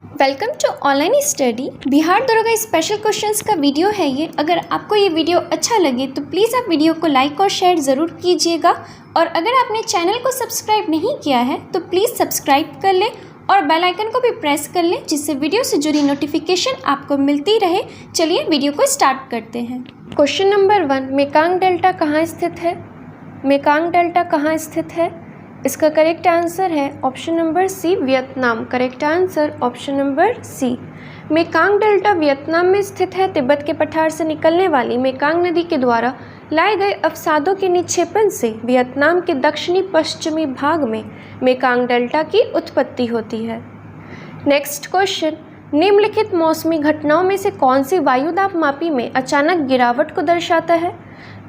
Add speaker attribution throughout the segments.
Speaker 1: Welcome to online study. Bihar दरोगा special questions का video है ये। अगर आपको ये वीडियो अच्छा लगे तो प्लीज़ आप वीडियो को लाइक और शेयर ज़रूर कीजिएगा, और अगर आपने चैनल को सब्सक्राइब नहीं किया है तो प्लीज़ सब्सक्राइब कर लें और बेल आइकन को भी प्रेस कर लें, जिससे वीडियो से जुड़ी नोटिफिकेशन आपको मिलती रहे। चलिए वीडियो को स्टार्ट करते हैं। क्वेश्चन नंबर 1, मेकांग डेल्टा कहाँ स्थित है? मेकांग डेल्टा कहाँ स्थित है? इसका करेक्ट आंसर है option number C, Vietnam. Correct answer option number C. Mekong delta Vietnam में स्थित है। तिब्बत के पठार से निकलने वाली मेकांग नदी के द्वारा लाए गए अवसादों के निक्षेपण से वियतनाम के दक्षिणी पश्चिमी भाग में मेकांग डेल्टा की उत्पत्ति होती है। नेक्स्ट क्वेश्चन, निम्नलिखित मौसमी घटनाओं में से कौन सी वायुदाब मापी में अचानक गिरावट को दर्शाता है?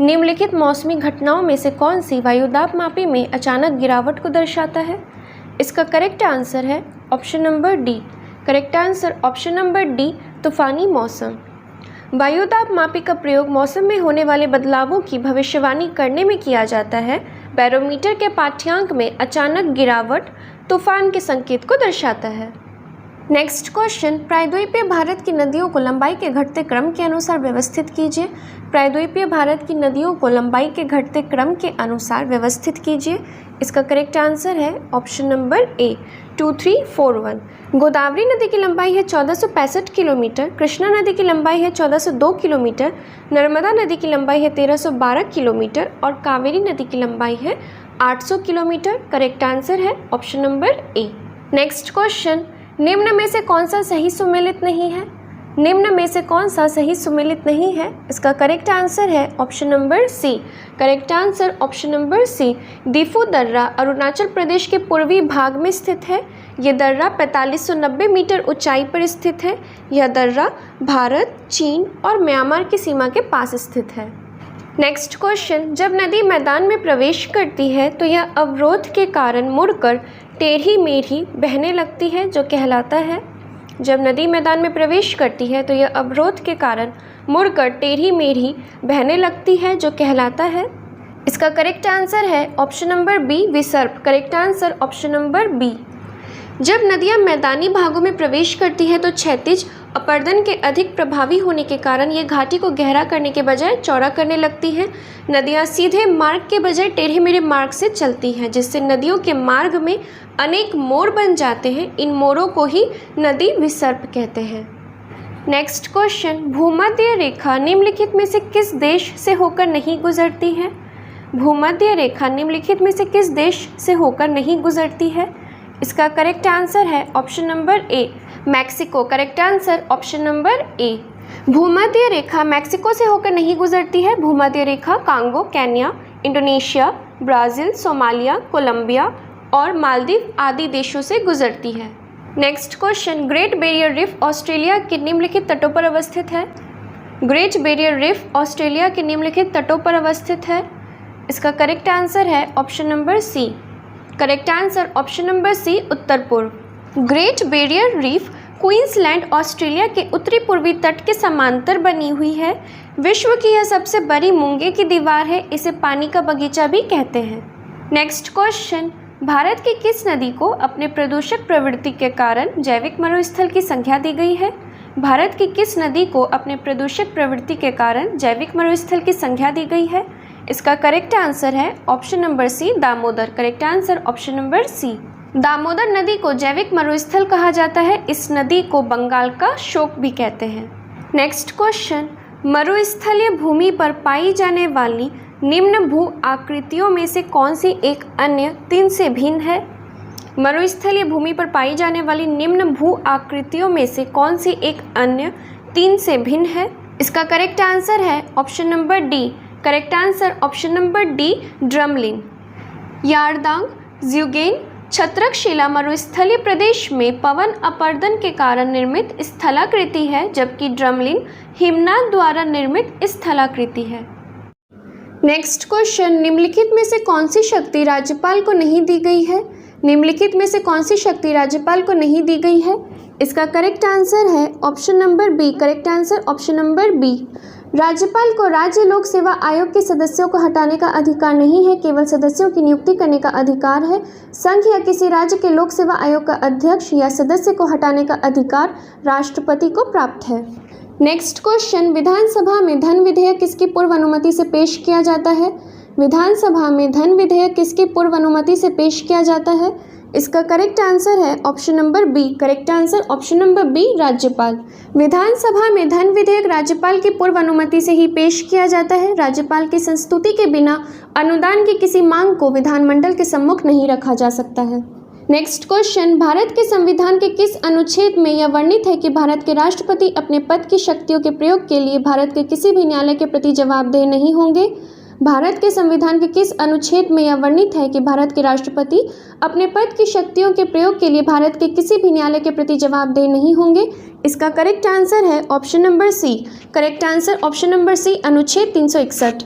Speaker 1: निम्नलिखित मौसमी घटनाओं में से कौन सी वायुदाब मापी में अचानक गिरावट को दर्शाता है? इसका करेक्ट आंसर है option number D. Correct answer option number D, तूफानी मौसम। वायुदाब मापी का प्रयोग मौसम में होने वाले बदलावों की भविष्यवाणी करने में किया जाता है। बैरोमीटर के पाठ्यांक में अचानक गिरावट तूफान के संकेत को दर्शाता है। नेक्स्ट क्वेश्चन, प्रायद्वीपीय भारत की नदियों को लंबाई के घटते क्रम के अनुसार व्यवस्थित कीजिए। प्रायद्वीपीय भारत की नदियों को लंबाई के घटते क्रम के अनुसार व्यवस्थित कीजिए। इसका करेक्ट आंसर है ऑप्शन नंबर ए, 2341। गोदावरी नदी की लंबाई है 1465 किलोमीटर, कृष्णा नदी की लंबाई है 1402 किलोमीटर, नर्मदा नदी की लंबाई है 1312 किलोमीटर और कावेरी नदी की लंबाई है 800 किलोमीटर। करेक्ट आंसर है ऑप्शन नंबर ए। नेक्स्ट क्वेश्चन, निम्न में से कौन सा सही सुमेलित नहीं है? निम्न में से कौन सा सही सुमेलित नहीं है? इसका करेक्ट आंसर है option number C. Correct answer option number C. Diphu दर्रा अरुणाचल प्रदेश के पूर्वी भाग में स्थित है। यह दर्रा 4590 मीटर ऊंचाई पर स्थित है। यह दर्रा भारत, चीन और म्यांमार की सीमा के पास स्थित है। नेक्स्ट क्वेश्चन, जब नदी मैदान में प्रवेश करती है तो यह अवरोध के कारण मुड़कर टेढ़ी मेढ़ी बहने लगती है, जो कहलाता है। जब नदी मैदान में प्रवेश करती है तो यह अवरोध के कारण मुड़कर टेढ़ी मेढ़ी बहने लगती है, जो कहलाता है। इसका करेक्ट आंसर है ऑप्शन नंबर बी, विसर्प। Correct answer option number B. जब नदियां मैदानी भागों में प्रवेश करती हैं तो क्षैतिज अपर्दन के अधिक प्रभावी होने के कारण ये घाटी को गहरा करने के बजाय चौड़ा करने लगती हैं। नदियां सीधे मार्ग के बजाय टेढ़े मेढ़े मार्ग से चलती हैं, जिससे नदियों के मार्ग में अनेक मोड़ बन जाते हैं। इन मोड़ों को ही नदी विसर्प कहते हैं। नेक्स्ट क्वेश्चन, भूमध्य रेखा निम्नलिखित में से किस देश से होकर नहीं गुजरती है? भूमध्य रेखा निम्नलिखित में से किस देश से होकर नहीं गुजरती है? इसका करेक्ट आंसर है option number A, Mexico. Correct answer option number A. भूमध्य रेखा मैक्सिको से होकर नहीं गुजरती है। भूमध्य रेखा Congo, Kenya, Indonesia, Brazil, Somalia, Colombia और मालदीव आदि देशों से गुजरती है। Next question, great barrier reef Australia के निम्नलिखित तटों पर अवस्थित है। ग्रेट बैरियर रीफ ऑस्ट्रेलिया के निम्नलिखित तटों पर अवस्थित है। इसका करेक्ट आंसर है option number C. Correct answer option number C, उत्तर पूर्व। Great barrier reef Queensland Australia के उत्तरी पूर्वी तट के समांतर बनी हुई है। विश्व की यह सबसे बड़ी मूंगे की दीवार है। इसे पानी का बगीचा भी कहते हैं। नेक्स्ट क्वेश्चन, भारत की किस नदी को अपने प्रदूषक प्रवृत्ति के कारण जैविक मरुस्थल की संज्ञा दी गई है? भारत की किस नदी को अपने प्रदूषक प्रवृत्ति के कारण जैविक मरुस्थल की संज्ञा दी गई है? इसका करेक्ट आंसर है option number C, Damodar. Correct answer option number C. Damodar नदी को जैविक मरुस्थल कहा जाता है। इस नदी को बंगाल का शोक भी कहते हैं। नेक्स्ट क्वेश्चन, मरुस्थलीय भूमि पर पाई जाने वाली निम्न भू आकृतियों में से कौन सी एक अन्य तीन से भिन्न है? मरुस्थलीय भूमि पर पाई जाने वाली निम्न भू आकृतियों में से कौन सी एक अन्य तीन से भिन्न है? इसका करेक्ट आंसर है option number D. Correct answer option number D, drumlin. Yardang, zeugen, छत्रक शिला मरुस्थलीय प्रदेश में पवन अपर्दन के कारण निर्मित स्थलाकृति है, जबकि ड्रमलिन हिमनाद द्वारा निर्मित स्थलाकृति है। नेक्स्ट क्वेश्चन, निम्नलिखित में से कौन सी शक्ति राज्यपाल को नहीं दी गई है? निम्नलिखित में से कौन सी शक्ति राज्यपाल को नहीं दी गई है? इसका करेक्ट आंसर है option number B. Correct answer option number B.
Speaker 2: राज्यपाल को राज्य लोक सेवा आयोग के सदस्यों को हटाने का अधिकार नहीं है, केवल सदस्यों की नियुक्ति करने का अधिकार है। संघ या किसी राज्य के लोक सेवा आयोग का अध्यक्ष या सदस्य को हटाने का अधिकार राष्ट्रपति को प्राप्त है। नेक्स्ट क्वेश्चन, विधानसभा में धन विधेयक किसकी पूर्व अनुमति से पेश किया जाता है? विधानसभा में धन विधेयक किसकी पूर्व अनुमति से पेश किया जाता है? इसका करेक्ट आंसर है option number B. Correct answer option number B, राज्यपाल। विधानसभा में धन विधेयक राज्यपाल की पूर्व अनुमति से ही पेश किया जाता है। राज्यपाल की संस्तुति के बिना अनुदान की किसी मांग को विधानमंडल के सम्मुख नहीं रखा जा सकता है। नेक्स्ट क्वेश्चन, भारत के संविधान के किस अनुच्छेद में यह वर्णित है कि भारत के राष्ट्रपति अपने पद की शक्तियों के प्रयोग के लिए भारत के किसी भी न्यायालय के प्रति जवाबदेह नहीं होंगे? भारत के संविधान के किस अनुच्छेद में यह वर्णित है कि भारत के राष्ट्रपति अपने पद की शक्तियों के प्रयोग के लिए भारत के किसी भी न्यायालय के प्रति जवाबदेह नहीं होंगे? इसका करेक्ट आंसर है option number C. Correct answer option number C, अनुच्छेद 361।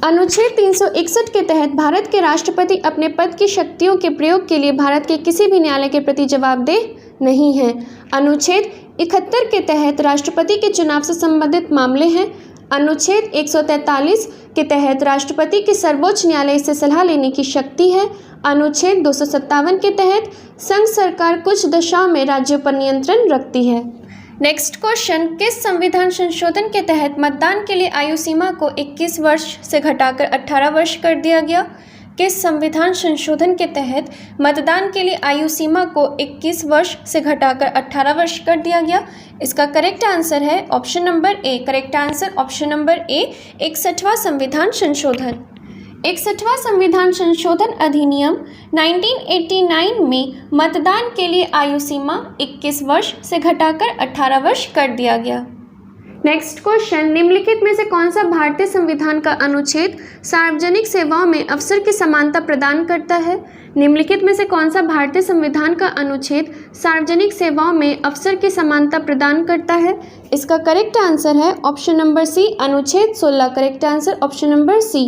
Speaker 2: अनुच्छेद 361 के तहत भारत के राष्ट्रपति अपने पद की शक्तियों के प्रयोग के लिए भारत के किसी भी न्यायालय के प्रति जवाबदेह नहीं है। अनुच्छेद 71 के तहत राष्ट्रपति के चुनाव से संबंधित मामले हैं। अनुच्छेद 143 के तहत राष्ट्रपति की सर्वोच्च न्यायालय से सलाह लेने की शक्ति है। अनुच्छेद 257 के तहत संघ सरकार कुछ दशाओं में राज्यों पर नियंत्रण रखती है। नेक्स्ट क्वेश्चन, किस संविधान संशोधन के तहत मतदान के लिए आयु सीमा को 21 वर्ष से घटाकर 18 वर्ष कर दिया गया? किस संविधान संशोधन के तहत मतदान के लिए आयु सीमा को 21 वर्ष से घटाकर 18 वर्ष कर दिया गया? इसका करेक्ट आंसर है option number A. Correct answer option number A, 61वां संविधान संशोधन। 61वां संविधान संशोधन अधिनियम 1989 में मतदान के लिए आयु सीमा 21 वर्ष से घटाकर 18 वर्ष कर दिया गया। नेक्स्ट क्वेश्चन, निम्नलिखित में से कौन सा भारतीय संविधान का अनुच्छेद सार्वजनिक सेवाओं में अवसर की समानता प्रदान करता है? निम्नलिखित में से कौन सा भारतीय संविधान का अनुच्छेद सार्वजनिक सेवाओं में अवसर की समानता प्रदान करता है? इसका करेक्ट आंसर है ऑप्शन नंबर सी, अनुच्छेद 16। Correct answer option number C.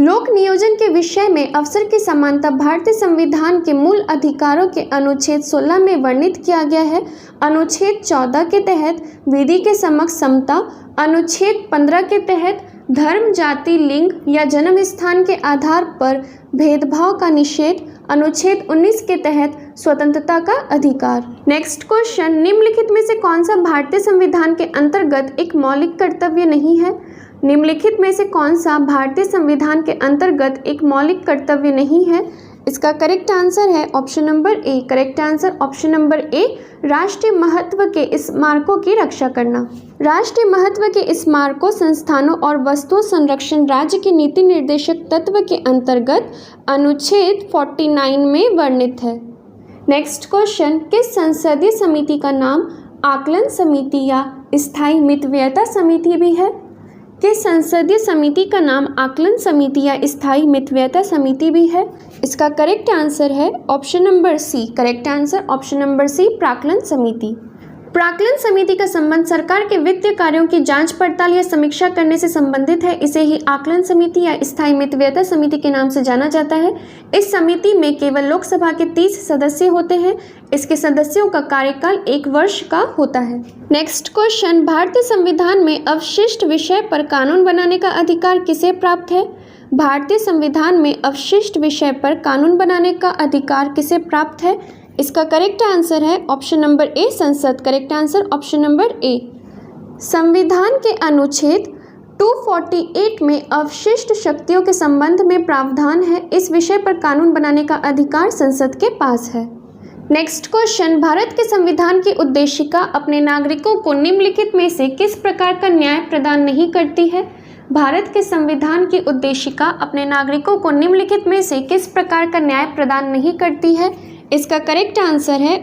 Speaker 2: लोक नियोजन के विषय में अवसर की समानता भारतीय संविधान के मूल अधिकारों के अनुच्छेद 16 में वर्णित किया गया है। अनुच्छेद 14 के तहत विधि के समक्ष समता, अनुच्छेद 15 के तहत धर्म, जाति, लिंग या जन्म स्थान के आधार पर भेदभाव का निषेध, अनुच्छेद 19 के तहत स्वतंत्रता का अधिकार। नेक्स्ट क्वेश्चन, निम्नलिखित में से कौन सा भारतीय संविधान के अंतर्गत एक मौलिक कर्तव्य नहीं है? निम्नलिखित में से कौन सा भारतीय संविधान के अंतर्गत एक मौलिक कर्तव्य नहीं है? इसका करेक्ट आंसर है option number A. Correct answer option number ए, राष्ट्रीय महत्व के स्मारकों की रक्षा करना। राष्ट्रीय महत्व के स्मारकों, संस्थानों और वस्तुओं संरक्षण राज्य के नीति निर्देशक तत्व के अंतर्गत अनुच्छेद 49 में वर्णित है। नेक्स्ट क्वेश्चन, किस संसदीय समिति का नाम आकलन समिति या स्थायी मितव्ययता समिति भी है? किस संसदीय समिति का नाम आकलन समिति या स्थायी मितव्ययता समिति भी है? इसका करेक्ट आंसर है option number C. Correct answer option number C, प्राक्कलन समिति। प्राक्कलन समिति का संबंध सरकार के वित्तीय कार्यों की जांच पड़ताल या समीक्षा करने से संबंधित है। इसे ही आकलन समिति या स्थायी मितव्ययता समिति के नाम से जाना जाता है। इस समिति में केवल लोकसभा के 30 सदस्य होते हैं। इसके सदस्यों का कार्यकाल 1 वर्ष का होता है। नेक्स्ट क्वेश्चन, भारतीय संविधान में अवशिष्ट विषय पर कानून बनाने का अधिकार किसे प्राप्त है? भारतीय संविधान में अवशिष्ट विषय पर कानून बनाने का अधिकार किसे प्राप्त है? इसका करेक्ट आंसर है ऑप्शन नंबर ए, संसद। करेक्ट आंसर ऑप्शन नंबर ए। संविधान के अनुच्छेद 248 में अवशिष्ट शक्तियों के संबंध में प्रावधान है। इस विषय पर कानून बनाने का अधिकार संसद के पास है। नेक्स्ट क्वेश्चन, भारत के संविधान की उद्देशिका अपने नागरिकों को निम्नलिखित में से किस प्रकार का न्याय प्रदान नहीं करती है? भारत के संविधान की उद्देशिका अपने नागरिकों को निम्नलिखित में से किस प्रकार का न्याय प्रदान नहीं करती है? इसका करेक्ट आंसर है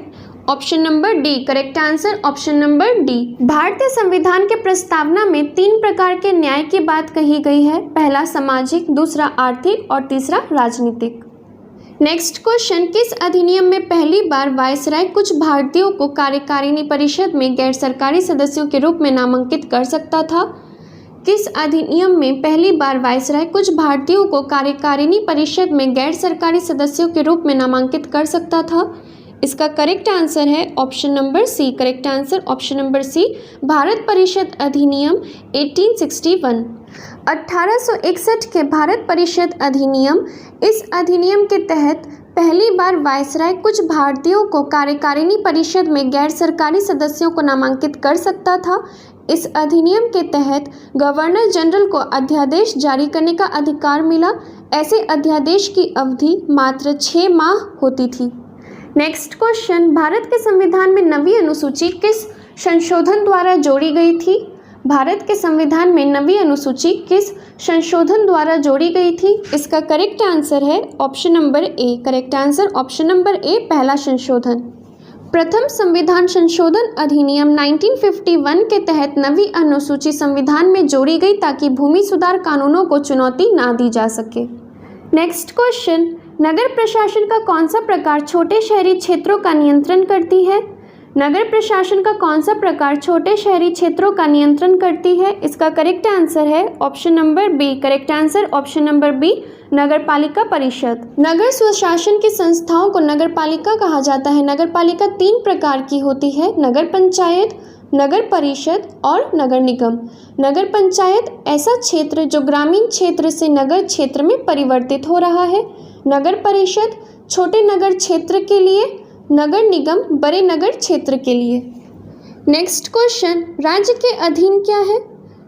Speaker 2: option number D. Correct answer option number D. भारतीय संविधान के प्रस्तावना में 3 प्रकार के न्याय की बात कही गई है। पहला सामाजिक, दूसरा आर्थिक और तीसरा राजनीतिक। नेक्स्ट क्वेश्चन, किस अधिनियम में पहली बार वायसराय कुछ भारतीयों को कार्यकारिणी परिषद में गैर सरकारी सदस्यों के रूप में नामांकित कर सकता था? किस अधिनियम में पहली बार वायसराय कुछ भारतीयों को कार्यकारिणी परिषद में गैर सरकारी सदस्यों के रूप में नामांकित कर सकता था? इसका करेक्ट आंसर है option number C. Correct answer option number C, Bharat परिषद अधिनियम 1861। 1861 के भारत परिषद अधिनियम, इस अधिनियम के तहत पहली बार वायसराय कुछ भारतीयों को कार्यकारिणी परिषद में गैर सरकारी सदस्यों को नामांकित कर सकता था। इस अधिनियम के तहत गवर्नर जनरल को अध्यादेश जारी करने का अधिकार मिला। ऐसे अध्यादेश की अवधि मात्र 6 माह होती थी। नेक्स्ट क्वेश्चन, भारत के संविधान में नवीं अनुसूची किस संशोधन द्वारा जोड़ी गई थी? भारत के संविधान में नवीं अनुसूची किस संशोधन द्वारा जोड़ी गई थी? इसका करेक्ट आंसर है option number A. Correct answer option number ए, पहला संशोधन। प्रथम संविधान संशोधन अधिनियम 1951 के तहत नवीं अनुसूची संविधान में जोड़ी गई ताकि भूमि सुधार कानूनों को चुनौती ना दी जा सके। नेक्स्ट क्वेश्चन, नगर प्रशासन का कौन सा प्रकार छोटे शहरी क्षेत्रों का नियंत्रण करती है? नगर प्रशासन का कौन सा प्रकार छोटे शहरी क्षेत्रों का नियंत्रण करती है? इसका करेक्ट आंसर है option number B. Correct answer option number B, नगरपालिका परिषद। नगर स्वशासन की संस्थाओं को नगरपालिका कहा जाता है। नगरपालिका 3 प्रकार की होती है, नगर पंचायत, नगर परिषद और नगर निगम। नगर पंचायत ऐसा क्षेत्र जो ग्रामीण क्षेत्र से नगर क्षेत्र में परिवर्तित हो रहा है। नगर परिषद छोटे नगर क्षेत्र के लिए, नगर निगम बड़े नगर क्षेत्र के लिए। नेक्स्ट क्वेश्चन, राज्य के अधीन क्या है?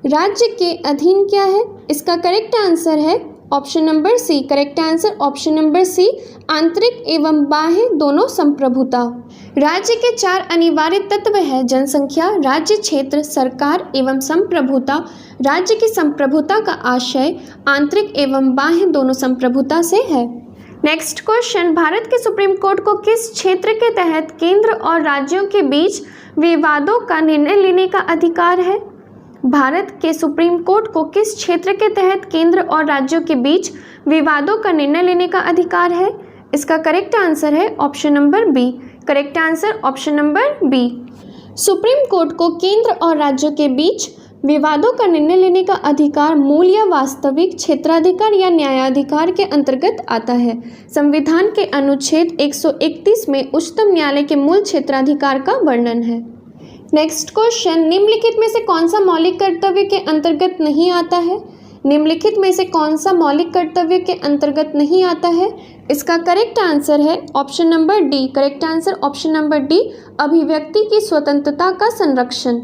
Speaker 2: राज्य के अधीन क्या है? इसका करेक्ट आंसर है option number C. Correct answer option number C, आंतरिक एवं बाह्य दोनों संप्रभुता। राज्य के 4 अनिवार्य तत्व है, जनसंख्या, राज्य क्षेत्र, सरकार एवं संप्रभुता। राज्य की संप्रभुता का आशय आंतरिक एवं बाह्य दोनों संप्रभुता से है। नेक्स्ट क्वेश्चन, भारत के सुप्रीम कोर्ट को किस क्षेत्र के तहत केंद्र और राज्यों के बीच विवादों का निर्णय लेने का अधिकार है? भारत के सुप्रीम कोर्ट को किस क्षेत्र के तहत केंद्र और राज्यों के बीच विवादों का निर्णय लेने का अधिकार है? इसका करेक्ट आंसर है option number B. Correct answer option number B. Supreme court को केंद्र और राज्यों के बीच विवादों का निर्णय लेने का अधिकार मूल या वास्तविक क्षेत्राधिकार या न्यायाधिकार के अंतर्गत आता है। संविधान के अनुच्छेद 131 में उच्चतम न्यायालय के मूल क्षेत्राधिकार का वर्णन है। नेक्स्ट क्वेश्चन, निम्नलिखित में से कौन सा मौलिक कर्तव्य के अंतर्गत नहीं आता है? निम्नलिखित में से कौन सा मौलिक कर्तव्य के अंतर्गत नहीं आता है? इसका करेक्ट आंसर है option number D. Correct answer option number D, अभिव्यक्ति की स्वतंत्रता का संरक्षण।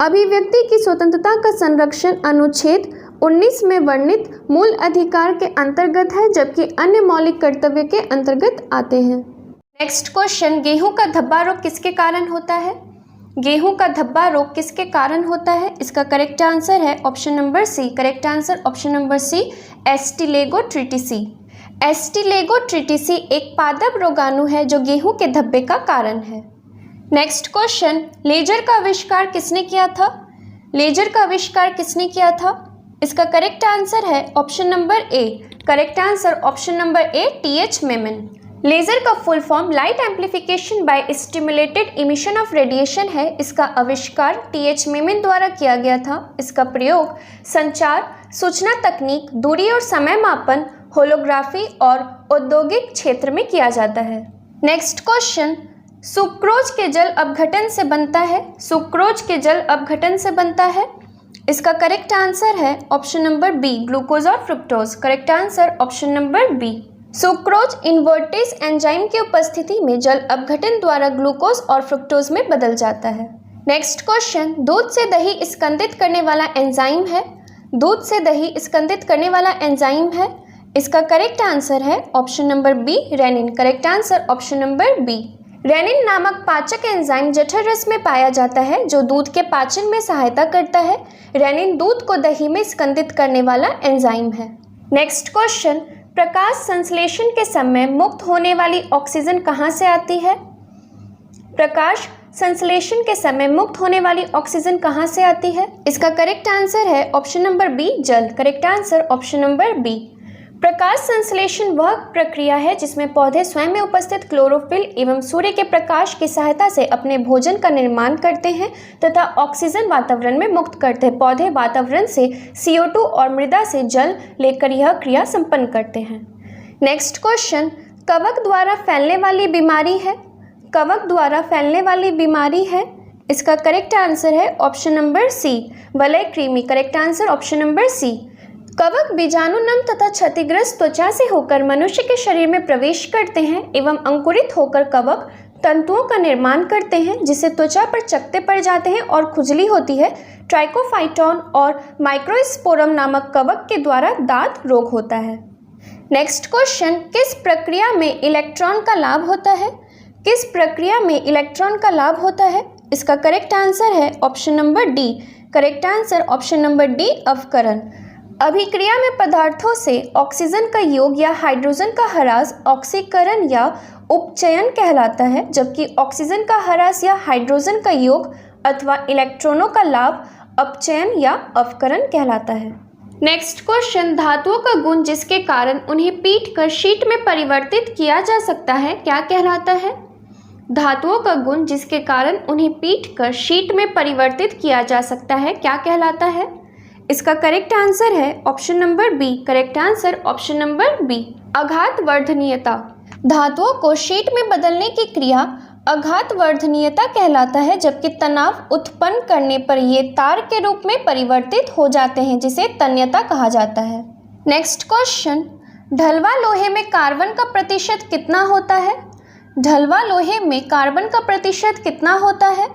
Speaker 2: अभिव्यक्ति की स्वतंत्रता का संरक्षण अनुच्छेद 19 में वर्णित मूल अधिकार के अंतर्गत है, जबकि अन्य मौलिक कर्तव्य के अंतर्गत आते हैं। नेक्स्ट क्वेश्चन, गेहूं का धब्बा रोग किसके कारण होता है? गेहूं का धब्बा रोग किसके कारण होता है? इसका करेक्ट आंसर है option number C. Correct answer option number C, एस्टिलेगोट्रिटिसी। एस्टिलेगोट्रिटिसी एक पादप रोगाणु है जो गेहूं के धब्बे का कारण है। नेक्स्ट क्वेश्चन, लेजर का आविष्कार किसने किया था? लेजर का आविष्कार किसने किया था? इसका करेक्ट आंसर है option number A. Correct answer option number A, T H. Maiman. Laser का full form light amplification by stimulated emission of radiation है। इसका आविष्कार टी.एच. मेमन द्वारा किया गया था। इसका प्रयोग संचार, सूचना तकनीक, दूरी और समय मापन, होलोग्राफी और औद्योगिक क्षेत्र में किया जाता है। नेक्स्ट क्वेश्चन, सुक्रोज के जल अपघटन से बनता है। सुक्रोज के जल अपघटन से बनता है। इसका करेक्ट आंसर है ऑप्शन नंबर बी, ग्लूकोज और fructose. Correct answer option number B. Sucrose invertase enzyme की उपस्थिति में जल अपघटन द्वारा ग्लूकोज और फ्रुक्टोज में बदल जाता है। नेक्स्ट क्वेश्चन, दूध से दही स्कंदित करने वाला एंजाइम है। दूध से दही स्कंदित करने वाला एंजाइम है। इसका करेक्ट आंसर है option number B, rennin. Correct answer option number B. Rennin नामक पाचक एंजाइम जठर रस में पाया जाता है जो दूध के पाचन में सहायता करता है। रेनिन दूध को दही में स्कंदित करने वाला एंजाइम है। नेक्स्ट क्वेश्चन, प्रकाश संश्लेषण के समय मुक्त होने वाली ऑक्सीजन कहाँ से आती है? प्रकाश संश्लेषण के समय मुक्त होने वाली ऑक्सीजन कहाँ से आती है? इसका करेक्ट आंसर है ऑप्शन नंबर बी, जल। Correct answer option number B. प्रकाश संश्लेषण वह प्रक्रिया है जिसमें पौधे स्वयं में उपस्थित क्लोरोफिल एवं सूर्य के प्रकाश की सहायता से अपने भोजन का निर्माण करते हैं तथा ऑक्सीजन वातावरण में मुक्त करते हैं। पौधे वातावरण से CO2 और मृदा से जल लेकर यह क्रिया संपन्न करते हैं। नेक्स्ट क्वेश्चन, कवक द्वारा फैलने वाली बीमारी है।
Speaker 1: कवक द्वारा फैलने वाली बीमारी है? इसका करेक्ट आंसर है ऑप्शन नंबर सी, वलय कृमि। Correct answer option number C. कवक बीजाणुनम तथा क्षतिग्रस्त त्वचा से होकर मनुष्य के शरीर में प्रवेश करते हैं एवं अंकुरित होकर कवक तंतुओं का निर्माण करते हैं, जिससे त्वचा पर चकत्ते पड़ जाते हैं और खुजली होती है। ट्राइकोफाइटॉन और माइक्रोस्पोरम नामक कवक के द्वारा दांत रोग होता है। नेक्स्ट क्वेश्चन, किस प्रक्रिया में इलेक्ट्रॉन का लाभ होता है? किस प्रक्रिया में इलेक्ट्रॉन का लाभ होता है? इसका करेक्ट आंसर है option number D. Correct answer option number D, अवकरण। अभिक्रिया में पदार्थों से ऑक्सीजन का योग या हाइड्रोजन का ह्रास ऑक्सीकरण या उपचयन कहलाता है, जबकि ऑक्सीजन का ह्रास या हाइड्रोजन का योग अथवा इलेक्ट्रॉनों का लाभ अपचयन या अवकरण कहलाता है। नेक्स्ट क्वेश्चन, धातुओं का गुण जिसके कारण उन्हें पीट कर शीट में परिवर्तित किया जा सकता है क्या कहलाता है? धातुओं का गुण जिसके कारण उन्हें पीट कर शीट में परिवर्तित किया जा सकता है क्या कहलाता है? इसका करेक्ट आंसर है option number B. Correct answer option number B, आघातवर्धनीयता। धातुओं को शीट में बदलने की क्रिया आघातवर्धनीयता कहलाता है, जबकि तनाव उत्पन्न करने पर ये तार के रूप में परिवर्तित हो जाते हैं, जिसे तन्यता कहा जाता है। नेक्स्ट क्वेश्चन, ढलवा लोहे में कार्बन का प्रतिशत कितना होता है? ढलवा लोहे में कार्बन का प्रतिशत कितना होता है?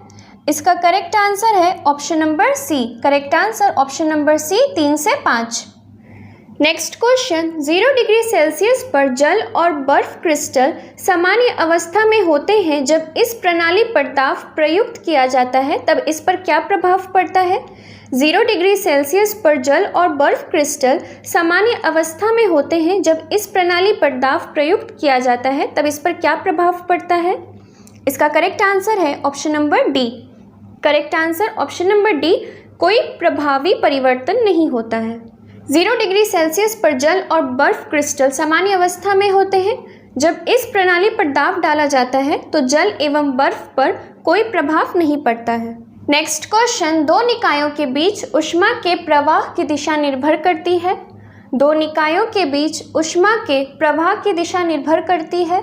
Speaker 1: इसका करेक्ट आंसर है option number C. Correct answer option number C, 3 से 5। नेक्स्ट क्वेश्चन, 0 डिग्री सेल्सियस पर जल और बर्फ क्रिस्टल सामान्य अवस्था में होते हैं। जब इस प्रणाली पर दाब प्रयुक्त किया जाता है तब इस पर क्या प्रभाव पड़ता है? 0 डिग्री सेल्सियस पर जल और बर्फ क्रिस्टल सामान्य अवस्था में होते हैं। जब इस प्रणाली पर दाब प्रयुक्त किया जाता है तब इस पर क्या प्रभाव पड़ता है? इसका करेक्ट आंसर है option number D. Correct answer option number D, कोई प्रभावी परिवर्तन नहीं होता है। 0 डिग्री सेल्सियस पर जल और बर्फ क्रिस्टल सामान्य अवस्था में होते हैं। जब इस प्रणाली पर दाब डाला जाता है तो जल एवं बर्फ पर कोई प्रभाव नहीं पड़ता है। नेक्स्ट क्वेश्चन, 2 निकायों के बीच ऊष्मा के प्रवाह की दिशा निर्भर करती है। 2 निकायों के बीच ऊष्मा के प्रवाह की दिशा निर्भर करती है।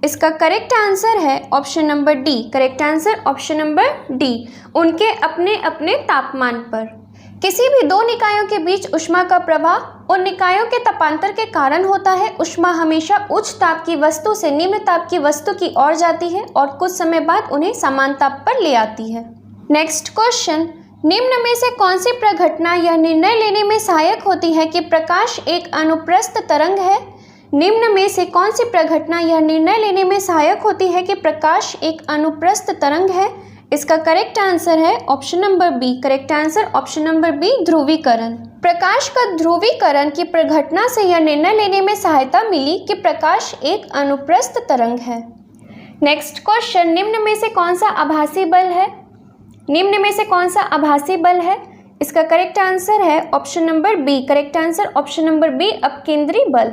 Speaker 1: इसका करेक्ट आंसर है option number D. Correct answer option number D, उनके अपने अपने तापमान पर। किसी भी 2 निकायों के बीच ऊष्मा का प्रवाह उन निकायों के तापांतर के कारण होता है। ऊष्मा हमेशा उच्च ताप की वस्तु से निम्न ताप की वस्तु की ओर जाती है और कुछ समय बाद उन्हें समान ताप पर ले आती है। नेक्स्ट क्वेश्चन, निम्न में से कौन सी प्रघटना यह निर्णय लेने में सहायक होती है कि प्रकाश एक अनुप्रस्थ तरंग है? निम्न में से कौन सी प्रघटना यह निर्णय लेने में सहायक होती है कि प्रकाश एक अनुप्रस्थ तरंग है? इसका करेक्ट आंसर है option number B. Correct answer option number B, ध्रुवीकरण। प्रकाश का ध्रुवीकरण की प्रघटना से यह निर्णय लेने में सहायता मिली कि प्रकाश एक अनुप्रस्थ तरंग है। नेक्स्ट क्वेश्चन, निम्न में से कौन सा आभासी बल है? निम्न में से कौन सा आभासी बल है? इसका करेक्ट आंसर है option number B. Correct answer option number B, अपकेंद्री बल।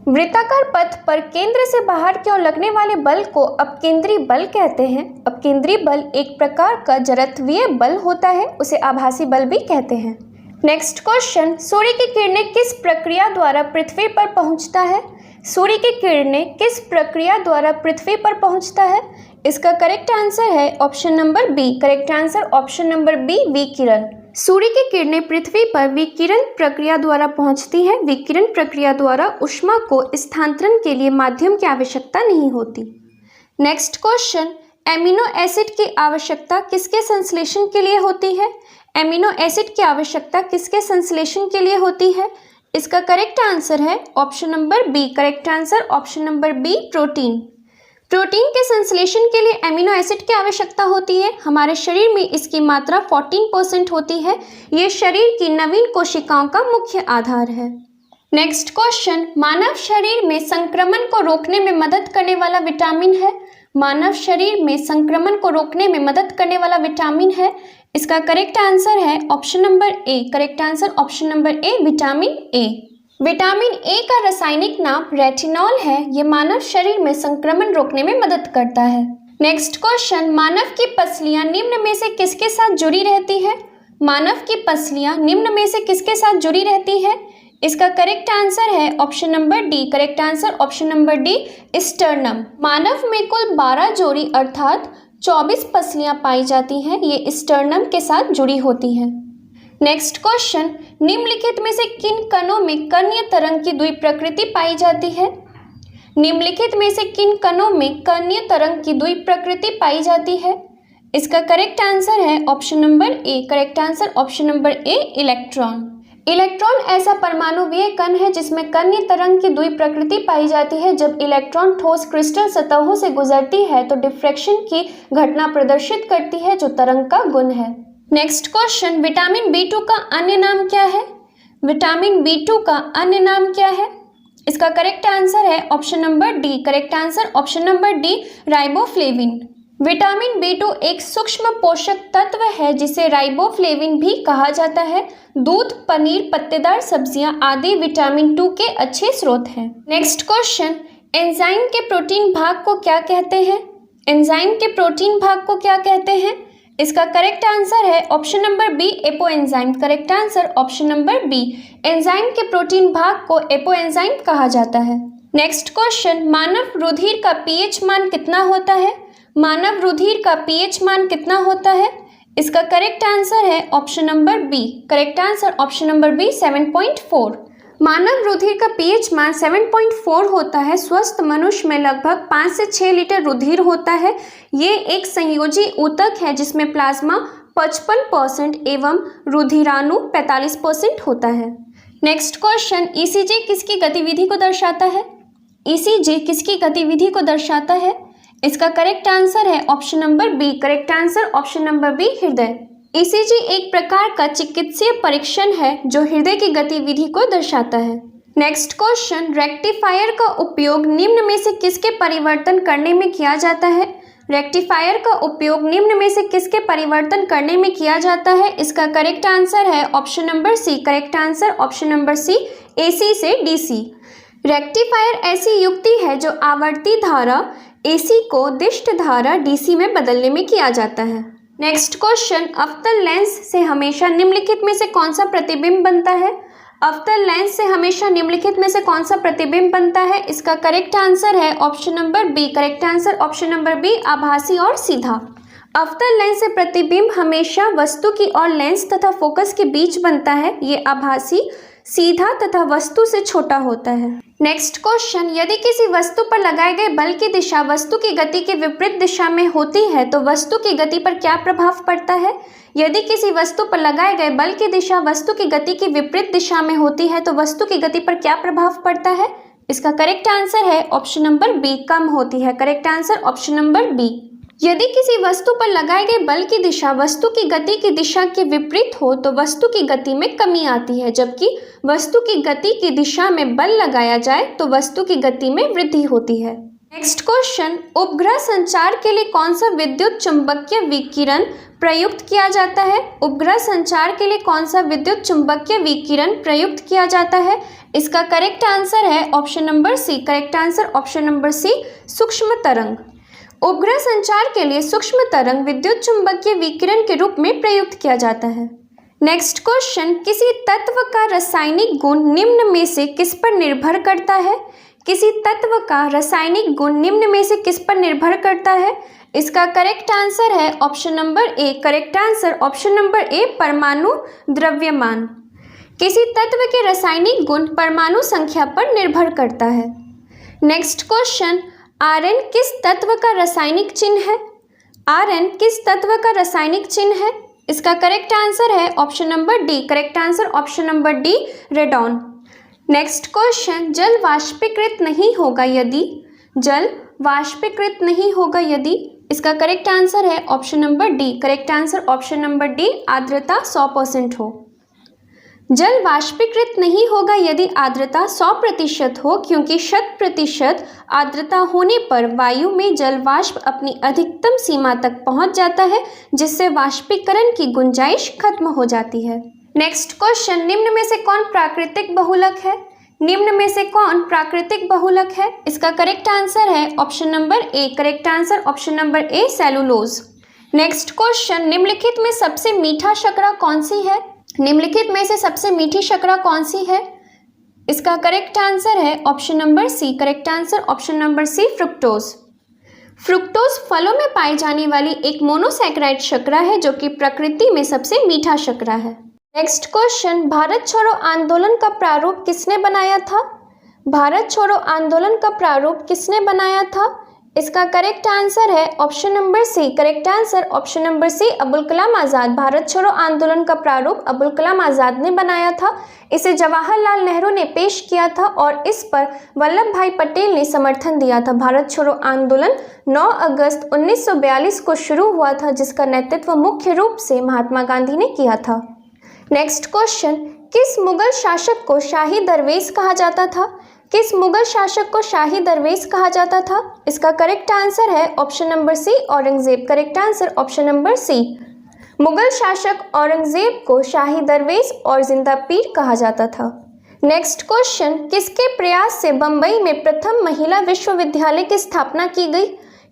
Speaker 1: वृत्ताकार पथ पर केंद्र से बाहर की ओर लगने वाले बल को अपकेंद्री बल कहते हैं। अपकेंद्री बल एक प्रकार का जड़त्वीय बल होता है, उसे आभासी बल भी कहते हैं। नेक्स्ट क्वेश्चन, सूर्य की किरणें किस प्रक्रिया द्वारा पृथ्वी पर पहुंचता है? सूर्य की किरणें किस प्रक्रिया द्वारा पृथ्वी पर पहुंचता है? इसका करेक्ट आंसर है option number B. Correct answer option number B, विकिरण। सूर्य की किरणें पृथ्वी पर विकिरण प्रक्रिया द्वारा पहुंचती है। विकिरण प्रक्रिया द्वारा ऊष्मा को स्थानांतरण के लिए माध्यम की आवश्यकता नहीं होती। नेक्स्ट क्वेश्चन, एमिनो एसिड की आवश्यकता किसके संश्लेषण के लिए होती है? एमिनो एसिड की आवश्यकता किसके संश्लेषण के लिए होती है? इसका करेक्ट आंसर है option number B. Correct answer option number B, protein. Protein के संश्लेषण के लिए एमिनो एसिड की आवश्यकता होती है। हमारे शरीर में इसकी मात्रा 14% होती है। ये शरीर की नवीन कोशिकाओं का मुख्य आधार है। नेक्स्ट क्वेश्चन, मानव शरीर में संक्रमण को रोकने में मदद करने वाला विटामिन है। मानव शरीर में संक्रमण को रोकने में मदद करने वाला विटामिन है। इसका करेक्ट आंसर है option number A. Correct answer option number A, vitamin A. Vitamin A का रासायनिक नाम रेटिनॉल है। यह मानव शरीर में संक्रमण रोकने में मदद करता है। नेक्स्ट क्वेश्चन, मानव की पसलियां निम्न में से किसके साथ जुड़ी रहती है? मानव की पसलियां निम्न में से किसके साथ जुड़ी रहती है? इसका करेक्ट आंसर है option number D. Correct answer option number D, sternum. मानव में कुल 12 जोड़ी अर्थात 24 पसलियां पाई जाती हैं। ये स्टर्नम के साथ जुड़ी होती हैं। नेक्स्ट क्वेश्चन, निम्नलिखित में से किन कणों में कणीय तरंग की द्वि प्रकृति पाई जाती है? निम्नलिखित में से किन कणों में कणीय तरंग की द्वि प्रकृति पाई जाती है? इसका करेक्ट आंसर है option number A. Correct answer option number A, electron. Electron ऐसा परमाणुवीय कण है जिसमें कणीय तरंग की द्वि प्रकृति पाई जाती है। जब इलेक्ट्रॉन ठोस क्रिस्टल सतहों से गुजरती है तो डिफ्रैक्शन की घटना प्रदर्शित करती है जो तरंग का गुण है। नेक्स्ट क्वेश्चन, विटामिन B2 का अन्य नाम क्या है? विटामिन B2 का अन्य नाम क्या है? इसका करेक्ट आंसर है option number D. Correct answer option number D, riboflavin. Vitamin B2 एक सूक्ष्म पोषक तत्व है जिसे राइबोफ्लेविन भी कहा जाता है। दूध, पनीर, पत्तेदार सब्जियां आदि विटामिन 2 के अच्छे स्रोत हैं। नेक्स्ट क्वेश्चन, एंजाइम के प्रोटीन भाग को क्या कहते हैं? एंजाइम के प्रोटीन भाग को क्या कहते हैं? इसका करेक्ट आंसर है option number B, apoenzyme. Correct answer option number B, enzyme के प्रोटीन भाग को एपोएंजाइम कहा जाता है। नेक्स्ट क्वेश्चन, मानव रुधिर का पीएच मान कितना होता है? मानव रुधिर का पीएच मान कितना होता है? इसका करेक्ट आंसर है option number B. Correct answer option number B, 7.4। मानव रुधिर का पीएच मान 7.4 होता है। स्वस्थ मनुष्य में लगभग 5 से 6 लीटर रुधिर होता है। ये एक संयोजी ऊतक है जिसमें प्लाज्मा 55% एवं रुधिराणु 45% होता है। नेक्स्ट क्वेश्चन, ईसीजी किसकी गतिविधि को दर्शाता है? ईसीजी किसकी गतिविधि को दर्शाता है? इसका करेक्ट आंसर है option number B. Correct answer option number B, हृदय। ईसीजी एक प्रकार का चिकित्सीय परीक्षण है जो हृदय की गतिविधि को दर्शाता है। नेक्स्ट क्वेश्चन, रेक्टिफायर का उपयोग निम्न में से किसके परिवर्तन करने में किया जाता है? रेक्टिफायर का उपयोग निम्न में से किसके परिवर्तन करने में किया जाता है? इसका करेक्ट आंसर है option number C. Correct answer option number C, AC से डीसी। रेक्टिफायर ऐसी युक्ति है जो आवर्ती धारा एसी को दिष्ट धारा डीसी में बदलने में किया जाता है। नेक्स्ट क्वेश्चन, अवतल लेंस से हमेशा निम्नलिखित में से कौन सा प्रतिबिंब बनता है? अवतल लेंस से हमेशा निम्नलिखित में से कौन सा प्रतिबिंब बनता है? इसका करेक्ट आंसर है option number B. Correct answer option number B, आभासी और सीधा। अवतल लेंस से प्रतिबिंब हमेशा वस्तु की और लेंस तथा फोकस के बीच बनता है। ये आभासी, सीधा तथा वस्तु से छोटा होता है। नेक्स्ट क्वेश्चन, यदि किसी वस्तु पर लगाए गए बल की दिशा वस्तु की गति के विपरीत दिशा में होती है तो वस्तु की गति पर क्या प्रभाव पड़ता है? यदि किसी वस्तु पर लगाए गए बल की दिशा वस्तु की गति की विपरीत दिशा में होती है तो वस्तु की गति पर क्या प्रभाव पड़ता है? इसका करेक्ट आंसर है ऑप्शन नंबर बी, कम होती है। Correct answer option number B. यदि किसी वस्तु पर लगाए गए बल की दिशा वस्तु की गति की दिशा के विपरीत हो तो वस्तु की गति में कमी आती है, जबकि वस्तु की गति की दिशा में बल लगाया जाए तो वस्तु की गति में वृद्धि होती है। नेक्स्ट क्वेश्चन, उपग्रह संचार के लिए कौन सा विद्युत चुंबकीय विकिरण प्रयुक्त किया जाता है? उपग्रह संचार के लिए कौन सा विद्युत चुंबकीय विकिरण प्रयुक्त किया जाता है? इसका करेक्ट आंसर है option number C. Correct answer option number C, सूक्ष्म तरंग। उपग्रह संचार के लिए सूक्ष्म तरंग विद्युत चुंबकीय विकिरण के रूप में प्रयुक्त किया जाता है। नेक्स्ट क्वेश्चन, किसी तत्व का रासायनिक गुण निम्न में से किस पर निर्भर करता है? किसी तत्व का रासायनिक गुण निम्न में से किस पर निर्भर करता है? इसका करेक्ट आंसर है option number A. Correct answer option number ए, परमाणु द्रव्यमान। किसी तत्व के रासायनिक गुण परमाणु संख्या पर निर्भर करता है। नेक्स्ट क्वेश्चन, Rn किस तत्व का रासायनिक चिन्ह है? Rn किस तत्व का रासायनिक चिन्ह है? इसका करेक्ट आंसर है option number D. Correct answer option number D, radon. Next question, जल वाष्पीकृत नहीं होगा यदि? जल वाष्पीकृत नहीं होगा यदि? इसका करेक्ट आंसर है option number D. Correct answer option number D, आर्द्रता 100% हो। जल वाष्पीकृत नहीं होगा यदि आर्द्रता 100% हो, क्योंकि 100% आर्द्रता होने पर वायु में जल वाष्प अपनी अधिकतम सीमा तक पहुंच जाता है, जिससे वाष्पीकरण की गुंजाइश खत्म हो जाती है। नेक्स्ट क्वेश्चन, निम्न में से कौन प्राकृतिक बहुलक है? निम्न में से कौन प्राकृतिक बहुलक है? इसका करेक्ट आंसर है option number A. Correct answer option number A, cellulose. Next question, निम्नलिखित में सबसे मीठा शर्करा कौन सी है? निम्नलिखित में से सबसे मीठी शर्करा कौन सी है? इसका करेक्ट आंसर है option number C. Correct answer option number C fructose. Fructose फलों में पाई जाने वाली एक मोनोसैकेराइड शर्करा है जो कि प्रकृति में सबसे मीठा शर्करा है। नेक्स्ट क्वेश्चन, भारत छोड़ो आंदोलन का प्रारूप किसने बनाया था? भारत छोड़ो आंदोलन का प्रारूप किसने बनाया था? इसका करेक्ट आंसर है option number C. Correct answer option number C Abul Kalam Azad. Bharat छोड़ो आंदोलन का प्रारूप अबुल कलाम आज़ाद ने बनाया था। इसे जवाहरलाल नेहरू ने पेश किया था और इस पर वल्लभ भाई पटेल ने समर्थन दिया था। भारत छोड़ो आंदोलन 9 अगस्त 1942 को शुरू हुआ था, जिसका नेतृत्व मुख्य रूप से महात्मा गांधी ने किया था। नेक्स्ट क्वेश्चन, किस मुगल शासक को शाही दरवेश कहा जाता था? किस मुगल शासक को शाही दरवेश कहा जाता था? इसका करेक्ट आंसर है option number C Aurangzeb. Correct answer option number C. Mughal शासक औरंगजेब को शाही दरवेश और जिंदा पीर कहा जाता था। नेक्स्ट क्वेश्चन, किसके प्रयास से बम्बई में प्रथम महिला विश्वविद्यालय की स्थापना की गई?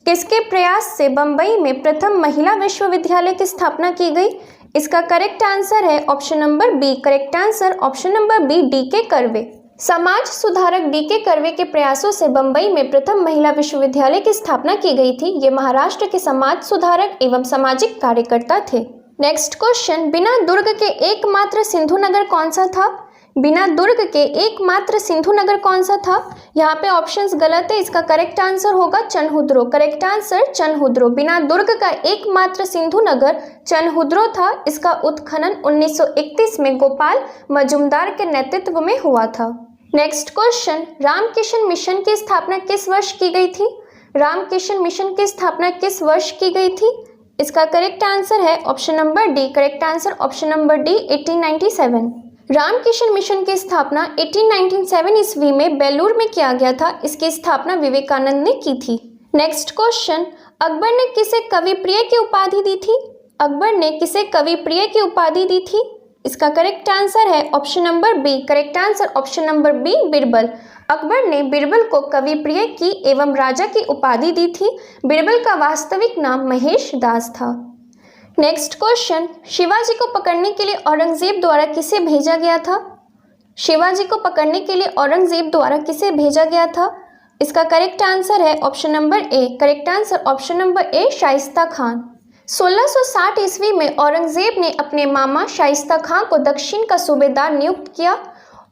Speaker 1: किसके प्रयास से बम्बई में प्रथम महिला विश्वविद्यालय की स्थापना की गई? इसका करेक्ट आंसर है option number B. Correct answer option number B D K. Karve. समाज सुधारक डी.के. कर्वे के प्रयासों से बम्बई में प्रथम महिला विश्वविद्यालय की स्थापना की गई थी। ये महाराष्ट्र के समाज सुधारक एवं सामाजिक कार्यकर्ता थे। नेक्स्ट क्वेश्चन, बिना दुर्ग के एकमात्र सिंधु नगर कौन सा था? बिना दुर्ग के एकमात्र सिंधु नगर कौन सा था? यहाँ पे ऑप्शंस गलत है। इसका करेक्ट आंसर होगा चनहुद्रो। Correct answer Chanhudaro. बिना दुर्ग का एकमात्र सिंधु नगर चनहुद्रो था। इसका उत्खनन 1931 में गोपाल मजुमदार के नेतृत्व में हुआ था। नेक्स्ट क्वेश्चन, रामकिशन मिशन की स्थापना किस वर्ष की गई थी? रामकिशन मिशन की स्थापना किस वर्ष की गई थी? इसका करेक्ट आंसर है option number D. Correct answer option number D 1897। Ramkishan mission की स्थापना 1897 ईस्वी में बेलूर में किया गया था। इसकी स्थापना विवेकानंद ने की थी। नेक्स्ट क्वेश्चन, अकबर ने किसे कवि प्रिय की उपाधि दी थी? अकबर ने किसे कवि प्रिय की उपाधि दी थी? इसका करेक्ट आंसर है option number B. Correct answer option number B Birbal. Akbar ने बिरबल को कवि प्रिय की एवं राजा की उपाधि दी थी। बिरबल का वास्तविक नाम महेश दास था। नेक्स्ट क्वेश्चन, शिवाजी को पकड़ने के लिए औरंगजेब द्वारा किसे भेजा गया था? शिवाजी को पकड़ने के लिए औरंगजेब द्वारा किसे भेजा गया था? इसका करेक्ट आंसर है option number A. Correct answer option number ए शाइस्ता खान। 1660 ईस्वी में औरंगजेब ने अपने मामा शाइस्ता खान को दक्षिण का सूबेदार नियुक्त किया